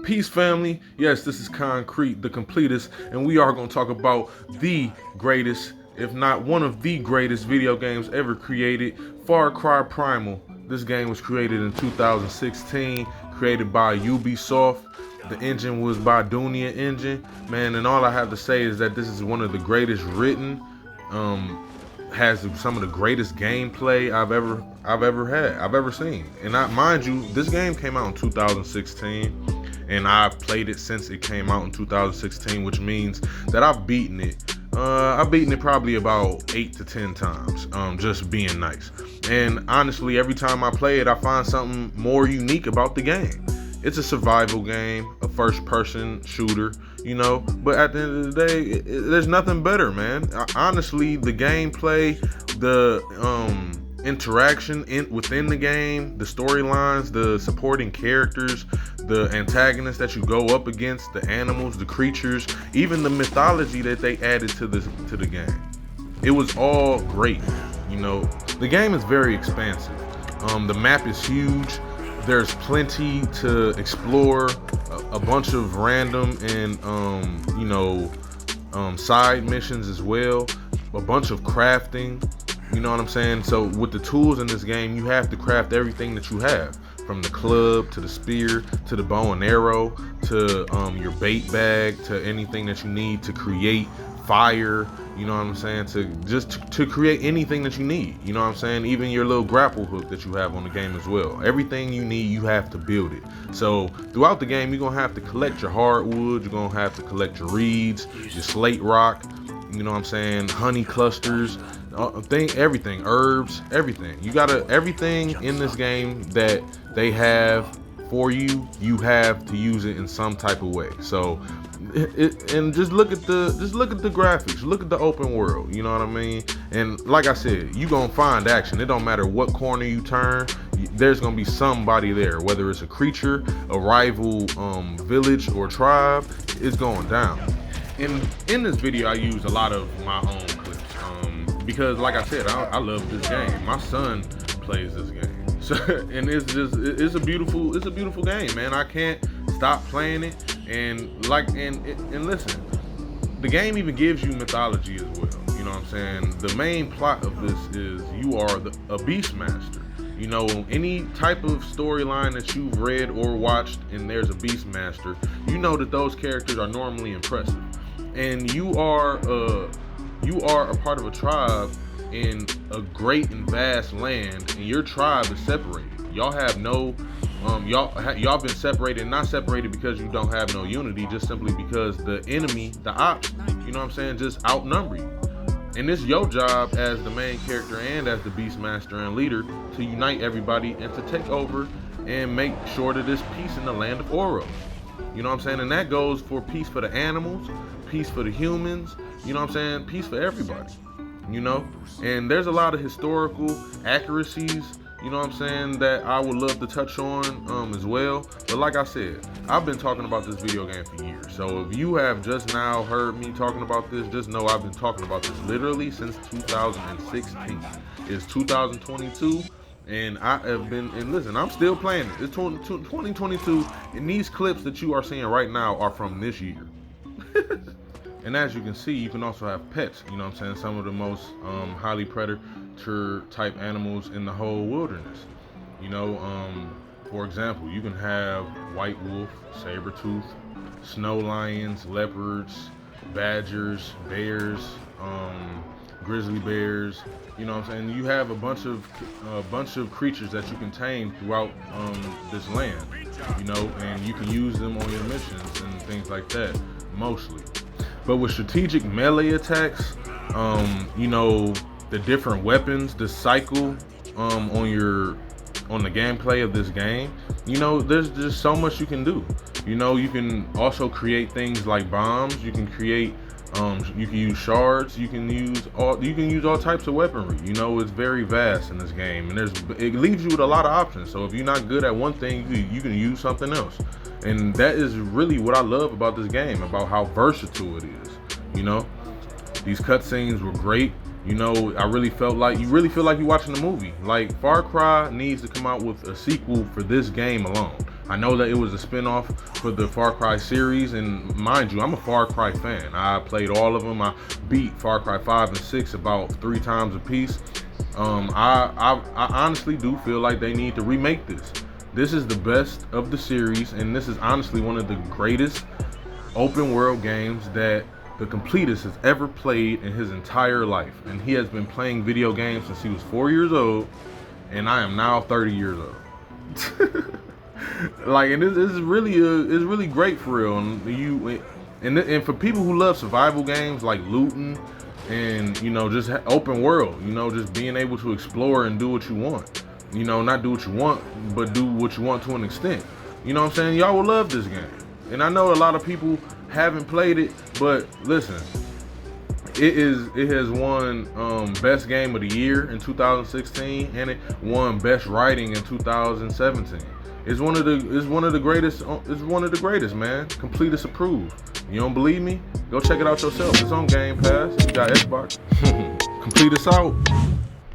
Peace, family. Yes, this is Concrete, the Completist, and we are going to talk about the greatest, if not one of the greatest video games ever created, Far Cry Primal. This game was created in 2016, created by Ubisoft. The engine was by Dunia Engine. Man, and all I have to say is that this is one of the greatest written, has some of the greatest gameplay I've ever seen. And mind you, this game came out in 2016, and I've played it since it came out in 2016, which means that I've beaten it. I've beaten it probably about 8 to 10 times, just being nice. And honestly, every time I play it, I find something more unique about the game. It's a survival game, a first-person shooter, But at the end of the day, there's nothing better, man. Honestly, the gameplay, the interaction within the game, the storylines, the supporting characters, the antagonists that you go up against, the animals, the creatures, even the mythology that they added to the game. It was all great, The game is very expansive. The map is huge. There's plenty to explore, a bunch of random and side missions as well, a bunch of crafting. You know what I'm saying? So with the tools in this game, you have to craft everything that you have, from the club to the spear to the bow and arrow to your bait bag to anything that you need to create fire. You know what I'm saying? To create anything that you need. You know what I'm saying? Even your little grapple hook that you have on the game as well. Everything you need, you have to build it. So throughout the game, you're gonna have to collect your hardwood. You're gonna have to collect your reeds, your slate rock. You know what I'm saying? Honey clusters, everything, herbs, everything. Everything in this game that they have for you, you have to use it in some type of way. So, and just look at the graphics, look at the open world. You know what I mean? And like I said, you gonna find action. It don't matter what corner you turn. There's gonna be somebody there, whether it's a creature, a rival village or tribe. It's going down. In this video, I used a lot of my own clips because, like I said, I love this game. My son plays this game. So, and it's a beautiful game, man. I can't stop playing it. And listen, the game even gives you mythology as well. You know what I'm saying? The main plot of this is you are a beastmaster. Any type of storyline that you've read or watched and there's a beastmaster, you know that those characters are normally impressive. And you are a part of a tribe in a great and vast land, and your tribe is separated. Y'all have no, y'all been separated, not separated because you don't have no unity, just simply because the enemy, the ops, you know what I'm saying, just outnumber you. And it's your job as the main character and as the beastmaster and leader to unite everybody and to take over and make sure that there's peace in the land of Oro. You know what I'm saying? And that goes for peace for the animals, peace for the humans, you know what I'm saying? Peace for everybody, And there's a lot of historical accuracies, you know what I'm saying, that I would love to touch on as well. But like I said, I've been talking about this video game for years. So if you have just now heard me talking about this, just know I've been talking about this literally since 2016. It's 2022. And I have been, and listen, I'm still playing it. It's 2022, and these clips that you are seeing right now are from this year. And as you can see, you can also have pets, you know what I'm saying? Some of the most highly predator type animals in the whole wilderness. For example, you can have white wolf, saber-tooth, snow lions, leopards, badgers, bears, grizzly bears. You know what I'm saying? You have a bunch of creatures that you can tame throughout this land, and you can use them on your missions and things like that, mostly. But with strategic melee attacks, the different weapons, the cycle on the gameplay of this game, there's just so much you can do. You can also create things like bombs. You can create, you can use shards. You can use all types of weaponry. It's very vast in this game, and it leaves you with a lot of options. So if you're not good at one thing, you can use something else. And that is really what I love about this game, about how versatile it is. These cutscenes were great. I really felt like you feel like you're watching a movie. Like, Far Cry needs to come out with a sequel for this game alone. I know that it was a spinoff for the Far Cry series, and mind you, I'm a Far Cry fan. I played all of them. I beat Far Cry 5 and 6 about 3 times apiece. I honestly do feel like they need to remake this. This is the best of the series, and this is honestly one of the greatest open world games that the Completist has ever played in his entire life. And he has been playing video games since he was 4 years old, and I am now 30 years old. Like, and this is really it's really great for real. And for people who love survival games like looting and just open world, just being able to explore and do what you want. Not do what you want, but do what you want to an extent. You know what I'm saying? Y'all will love this game. And I know a lot of people haven't played it, but listen, it has won best game of the year in 2016, and it won best writing in 2017. It's one of the greatest. It's one of the greatest, man. Completist approved. You don't believe me? Go check it out yourself. It's on Game Pass. You got Xbox. Completist out.